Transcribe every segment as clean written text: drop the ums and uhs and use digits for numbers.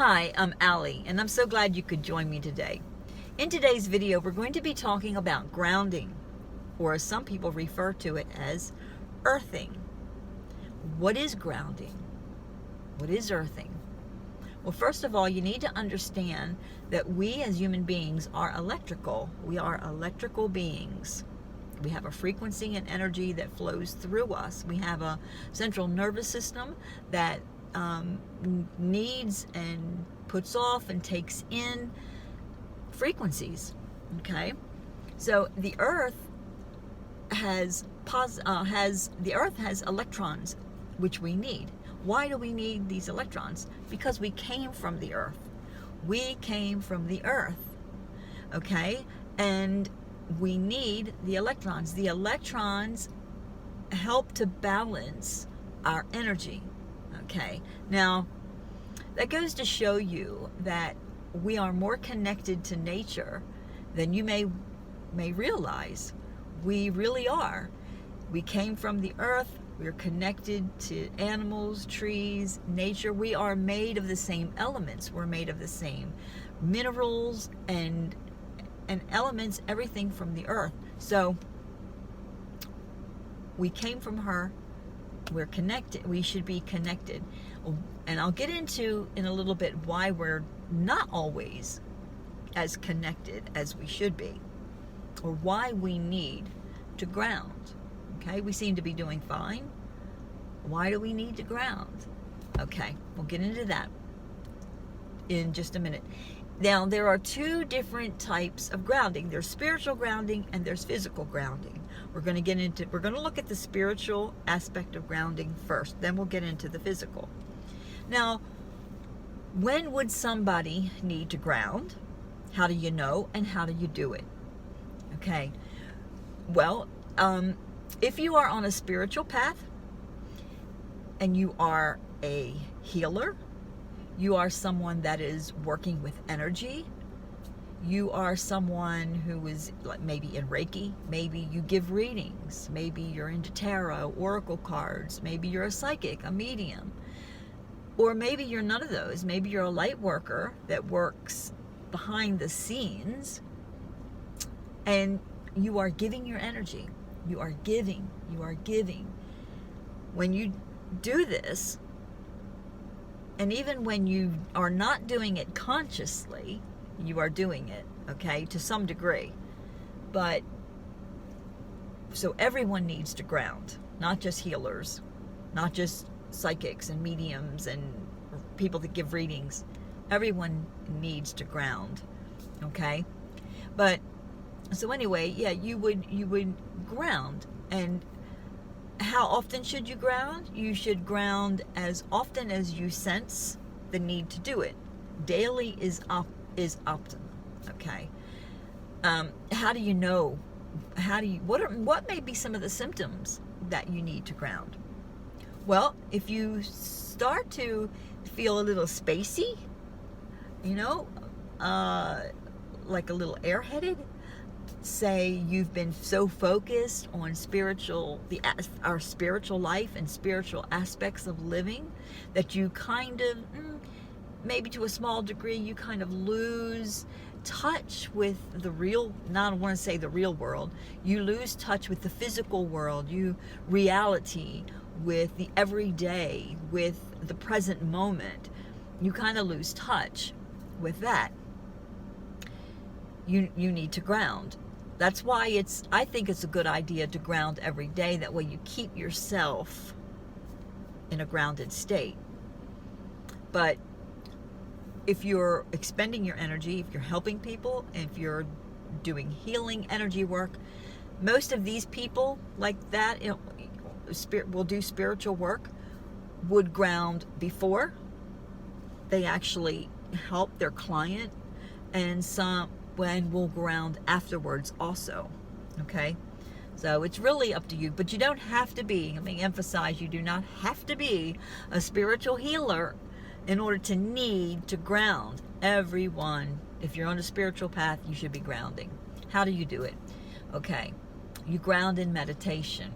Hi, I'm Allie, and I'm so glad you could join me today. In today's video, we're going to be talking about grounding, or as some people refer to it as earthing. What is grounding? What is earthing? Well, first of all, you need to understand that we as human beings are electrical. We are electrical beings. We have a frequency and energy that flows through us. We have a central nervous system that needs and puts off and takes in frequencies. Okay, so the Earth has electrons, which we need. Why do we need these electrons? Because we came from the Earth. We came from the Earth. Okay, and we need the electrons. The electrons help to balance our energy. Okay, now that goes to show you that we are more connected to nature than you may realize. We really are. We came from the earth. We're connected to animals, trees, nature. We are made of the same elements. We're made of the same minerals and elements, everything from the earth. So we came from her. We're connected. We should be connected. And I'll get into in a little bit why we're not always as connected as we should be, or why we need to ground. Okay, we seem to be doing fine. Why do we need to ground? Okay, we'll get into that in just a minute. Now, there are two different types of grounding. There's spiritual grounding and there's physical grounding. We're going to look at the spiritual aspect of grounding first, then we'll get into the physical. Now, when would somebody need to ground? How do you know, and how do you do it? Okay, well, if you are on a spiritual path and you are a healer, you are someone that is working with energy, you are someone who is maybe in Reiki, maybe you give readings, maybe you're into tarot, oracle cards, maybe you're a psychic, a medium, or maybe you're none of those. Maybe you're a light worker that works behind the scenes and you are giving your energy. You are giving. When you do this, and even when you are not doing it consciously, you are doing it, okay, to some degree. But, so everyone needs to ground, not just healers, not just psychics and mediums and people that give readings. Everyone needs to ground, okay? But, so anyway, yeah, you would ground. And how often should you ground? You should ground as often as you sense the need to do it. Daily is optimum. Okay. How do you know? What may be some of the symptoms that you need to ground? Well, if you start to feel a little spacey, like a little airheaded, say you've been so focused on our spiritual life and spiritual aspects of living that you kind of, maybe to a small degree, you kind of lose touch with the real, not I want to say the real world, you lose touch with the physical world, reality, with the everyday, with the present moment. You kind of lose touch with that. You need to ground. That's why I think it's a good idea to ground every day. That way you keep yourself in a grounded state. But if you're expending your energy, if you're helping people, if you're doing healing energy work, most of these people like that will do spiritual work, would ground before they actually help their client, and some will ground afterwards also. Okay, so it's really up to you, but you don't have to be, let me emphasize, you do not have to be a spiritual healer in order to need to ground. Everyone, if you're on a spiritual path, you should be grounding. How do you do it? Okay, you ground in meditation.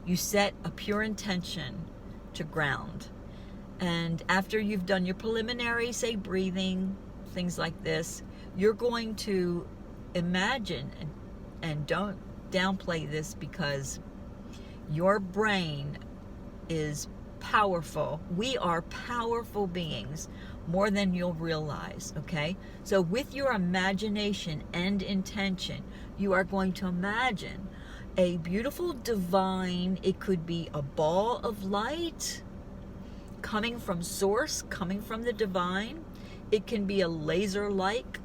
You set a pure intention to ground. And after you've done your preliminary, say breathing, things like this, you're going to imagine, and don't downplay this, because your brain is powerful. We are powerful beings, more than you'll realize, okay? So with your imagination and intention, you are going to imagine a beautiful divine, it could be a ball of light coming from source, coming from the divine. It can be a laser-like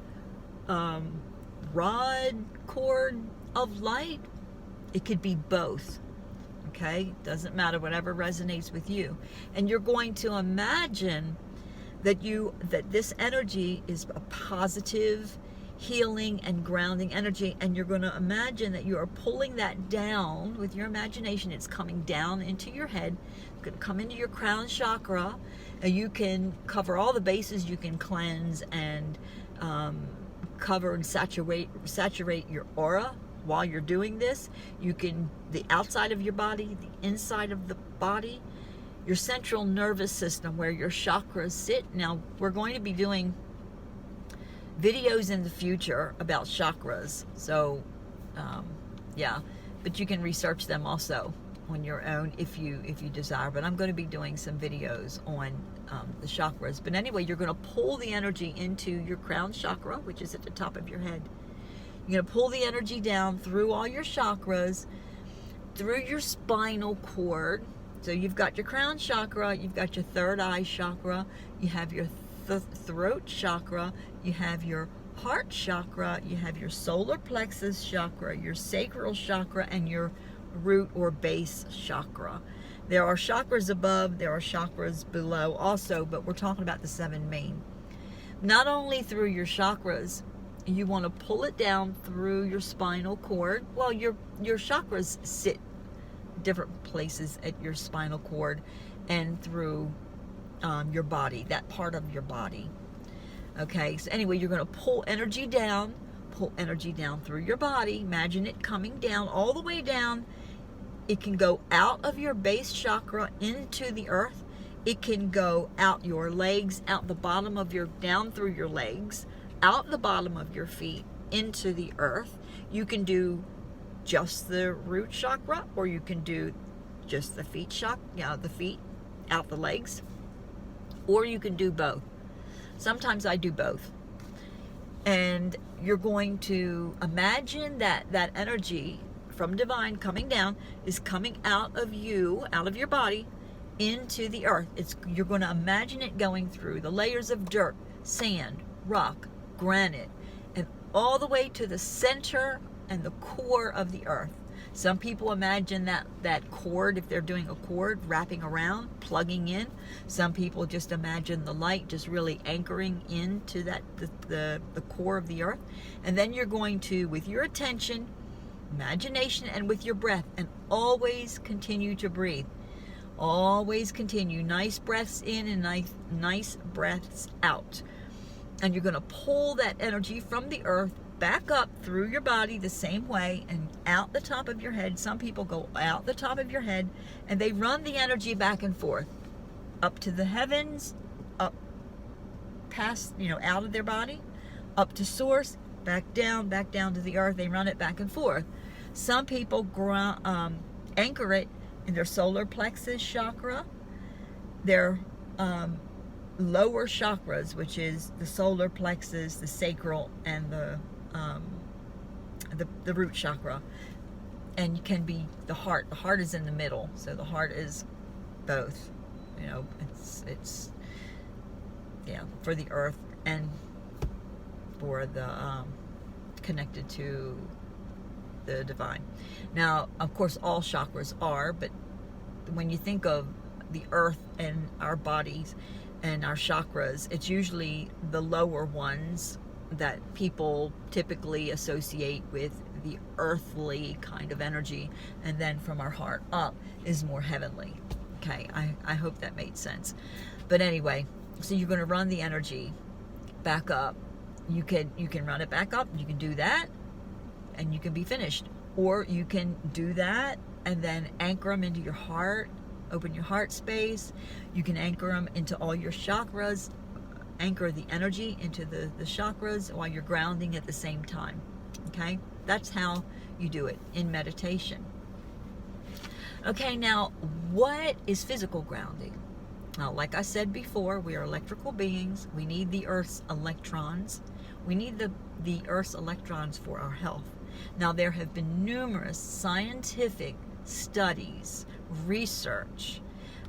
rod cord of light. It could be both. Okay, doesn't matter, whatever resonates with you. And you're going to imagine that this energy is a positive, healing and grounding energy, and you're going to imagine that you are pulling that down with your imagination. It's coming down into your head. It's going to come into your crown chakra, and you can cover all the bases. You can cleanse and cover and saturate your aura. While you're doing this, you can, the outside of your body, the inside of the body, your central nervous system, where your chakras sit. Now, we're going to be doing videos in the future about chakras. So, yeah, but you can research them also on your own if you desire. But I'm going to be doing some videos on the chakras. But anyway, you're going to pull the energy into your crown chakra, which is at the top of your head. You're going to pull the energy down through all your chakras, through your spinal cord. So you've got your crown chakra, you've got your third eye chakra, you have your throat chakra, you have your heart chakra, you have your solar plexus chakra, your sacral chakra, and your root or base chakra. There are chakras above, there are chakras below also, but we're talking about the 7 main. Not only through your chakras, you want to pull it down through your spinal cord. Well, your chakras sit different places at your spinal cord and through your body, that part of your body. Okay, so anyway, you're going to pull energy down through your body. Imagine it coming down, all the way down. It can go out of your base chakra into the earth. It can go out your legs, out the bottom of down through your legs, out the bottom of your feet into the earth. You can do just the root chakra, or you can do just the feet chakra, the feet out the legs, or you can do both. Sometimes I do both. And you're going to imagine that energy from divine coming down is coming out of you, out of your body, into the earth. You're going to imagine it going through the layers of dirt, sand, rock, granite, and all the way to the center and the core of the earth. Some people imagine that cord, if they're doing a cord, wrapping around, plugging in. Some people just imagine the light just really anchoring into the core of the earth. And then you're going to, with your attention, imagination, and with your breath, and always continue to breathe. Always continue. Nice breaths in and nice breaths out. And you're going to pull that energy from the earth back up through your body the same way and out the top of your head. Some people go out the top of your head and they run the energy back and forth up to the heavens, up past, out of their body, up to source, back down to the earth. They run it back and forth. Some people anchor it in their solar plexus chakra, their lower chakras, which is the solar plexus, the sacral, and the root chakra. And you can be the heart. The heart is in the middle, so the heart is both. It's for the earth and for the connected to the divine. Now, of course, all chakras are, but when you think of the earth and our bodies and our chakras, it's usually the lower ones that people typically associate with the earthly kind of energy, and then from our heart up is more heavenly. Okay, I hope that made sense. But anyway, so you're going to run the energy back up. You can run it back up. You can do that, and you can be finished. Or you can do that and then anchor them into your heart, open your heart space. You can anchor them into all your chakras, anchor the energy into the chakras while you're grounding at the same time. Okay, that's how you do it in meditation. Okay, now what is physical grounding? Now, like I said before, we are electrical beings. We need the Earth's electrons. We need the Earth's electrons for our health. Now, there have been numerous scientific studies, research,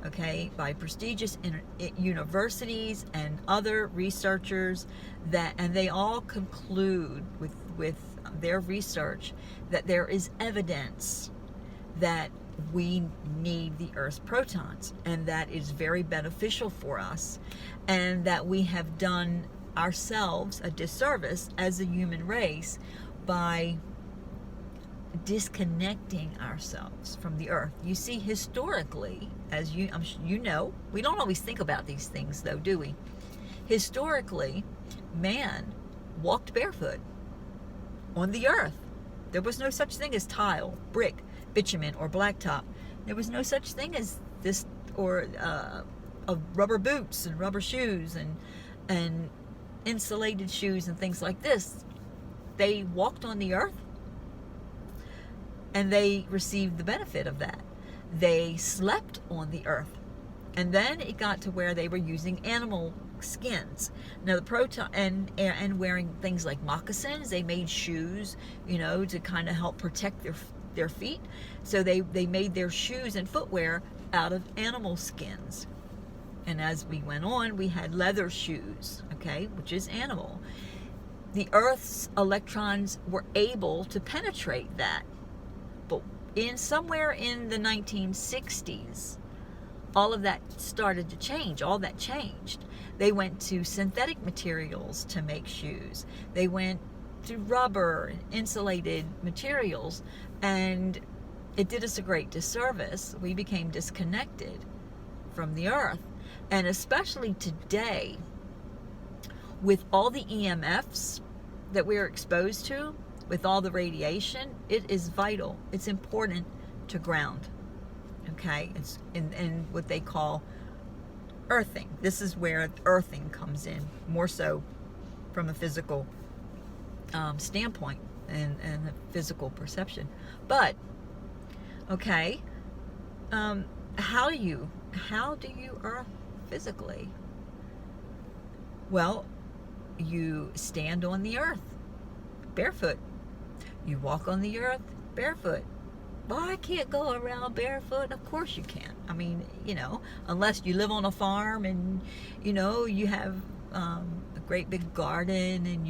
okay, by prestigious universities and other researchers and they all conclude with their research that there is evidence that we need the Earth's protons, and that is very beneficial for us, and that we have done ourselves a disservice as a human race by disconnecting ourselves from the Earth. You see, historically, as you know, we don't always think about these things though, do we? Historically, man walked barefoot on the Earth. There was no such thing as tile, brick, bitumen, or blacktop. There was no such thing as this, or of rubber boots and rubber shoes and insulated shoes and things like this. They walked on the Earth, and they received the benefit of that. They slept on the Earth, and then it got to where they were using animal skins. Now the proton and wearing things like moccasins. They made shoes, to kind of help protect their feet. So they made their shoes and footwear out of animal skins. And as we went on, we had leather shoes, okay, which is animal. The Earth's electrons were able to penetrate that. But somewhere in the 1960s, all of that started to change. All that changed. They went to synthetic materials to make shoes. They went to rubber and insulated materials, and it did us a great disservice. We became disconnected from the Earth. And especially today, with all the EMFs that we're exposed to, with all the radiation, it is vital. It's important to ground. Okay? It's in what they call earthing. This is where earthing comes in, more so from a physical standpoint and a physical perception. But, okay, how do you earth physically? Well, you stand on the Earth barefoot. You walk on the Earth barefoot. Well, I can't go around barefoot. Of course you can. I mean, unless you live on a farm and, you have a great big garden and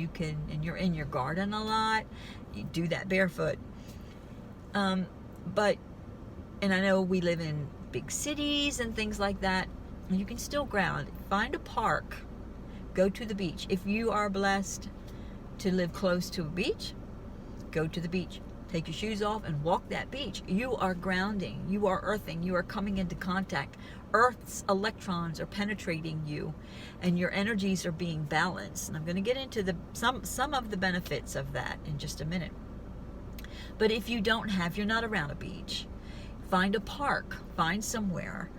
you're in your garden a lot, you do that barefoot. But I know we live in big cities and things like that. You can still ground. Find a park. Go to the beach. If you are blessed to live close to a beach, go to the beach. Take your shoes off and walk that beach. You are grounding. You are earthing. You are coming into contact. Earth's electrons are penetrating you, and your energies are being balanced. And I'm going to get into some of the benefits of that in just a minute. But if you're not around a beach, find a park. Find somewhere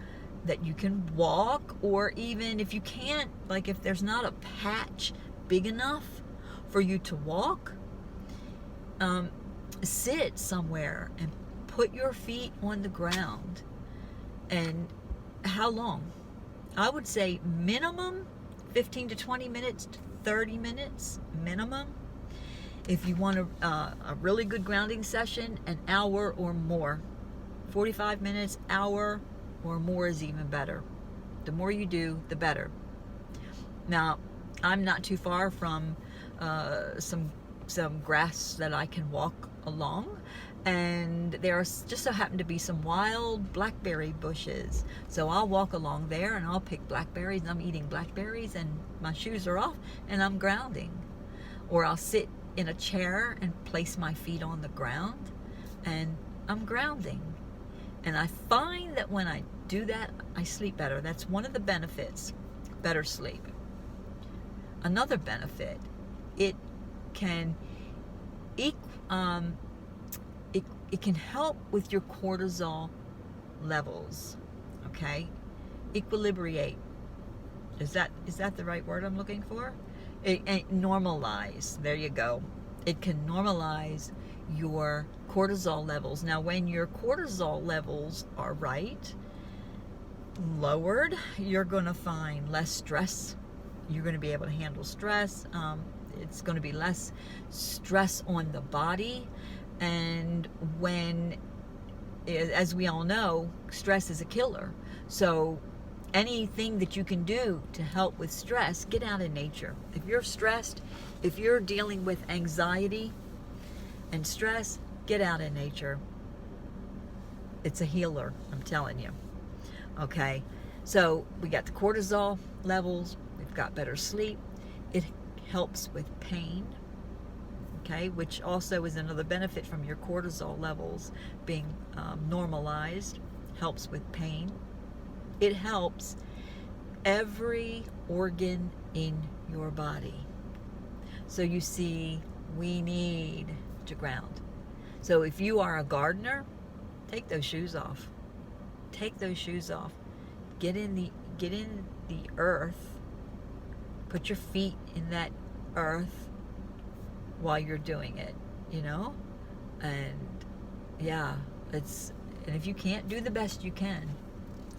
that you can walk, or even if you can't, like if there's not a patch big enough for you to walk, sit somewhere and put your feet on the ground. And how long? I would say minimum 15 to 20 minutes, 30 minutes minimum. If you want a really good grounding session, an hour or more. 45 minutes, hour or more is even better. The more you do, the better. Now, I'm not too far from some grass that I can walk along, and there just so happen to be some wild blackberry bushes. So I'll walk along there and I'll pick blackberries, and I'm eating blackberries and my shoes are off and I'm grounding. Or I'll sit in a chair and place my feet on the ground and I'm grounding. And I find that when I do that, I sleep better. That's one of the benefits. Better sleep. Another benefit, it can it can help with your cortisol levels. okay? Equilibrate. Is that the right word I'm looking for? Normalize. There you go. It can normalize your cortisol levels. Now, when your cortisol levels are right, lowered, you're going to find less stress. You're going to be able to handle stress. It's going to be less stress on the body. And when, as we all know, stress is a killer. So anything that you can do to help with stress, get out in nature. If you're stressed, if you're dealing with anxiety and stress, get out in nature. It's a healer, I'm telling you. Okay, so we got the cortisol levels, we've got better sleep. It helps with pain, okay, which also is another benefit from your cortisol levels being normalized. Helps with pain. It helps every organ in your body. So you see, we need to ground. So if you are a gardener, take those shoes off. Take those shoes off. Get in the earth. Put your feet in that earth while you're doing it, you know? And yeah, and if you can't, do the best you can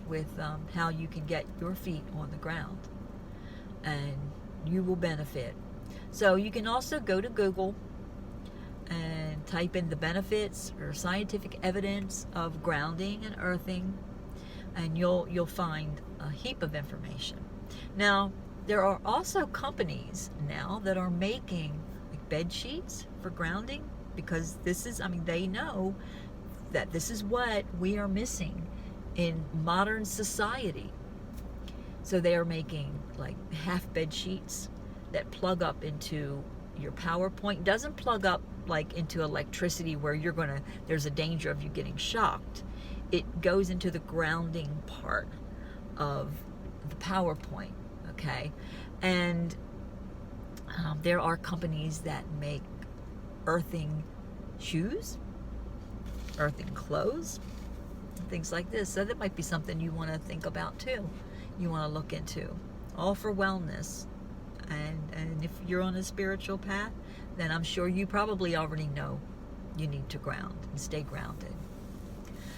with how you can get your feet on the ground, and you will benefit. So you can also go to Google and type in the benefits or scientific evidence of grounding and earthing, and you'll find a heap of information. Now, there are also companies now that are making like bed sheets for grounding, because they know that this is what we are missing in modern society. So they are making like half bed sheets that plug up into your power point. Doesn't plug up like into electricity where there's a danger of you getting shocked. It goes into the grounding part of the power point, okay? And there are companies that make earthing shoes, earthing clothes, things like this. So that might be something you want to think about too. You want to look into. All for wellness. And if you're on a spiritual path, then I'm sure you probably already know you need to ground and stay grounded.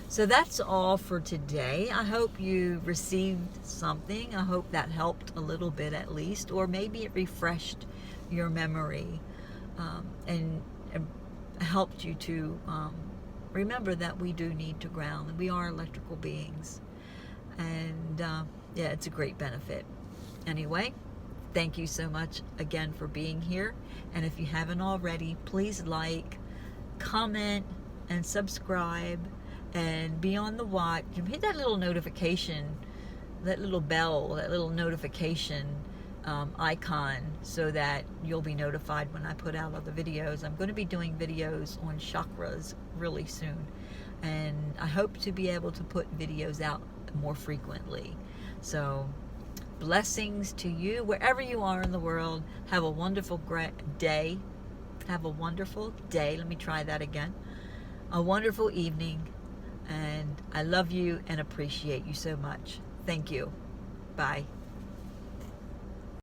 So that's all for today. I hope you received something. I hope that helped a little bit at least, or maybe it refreshed your memory and helped you to remember that we do need to ground, and we are electrical beings. And yeah, it's a great benefit. Anyway, thank you so much again for being here. And if you haven't already, please like, comment, and subscribe, and be on the watch. Hit that little notification, that little bell, that little notification icon, so that you'll be notified when I put out other videos. I'm going to be doing videos on chakras really soon, and I hope to be able to put videos out more frequently. So blessings to you wherever you are in the world. Have a wonderful day. Have a wonderful day. Let me try that again. A wonderful evening. And I love you and appreciate you so much. Thank you. Bye.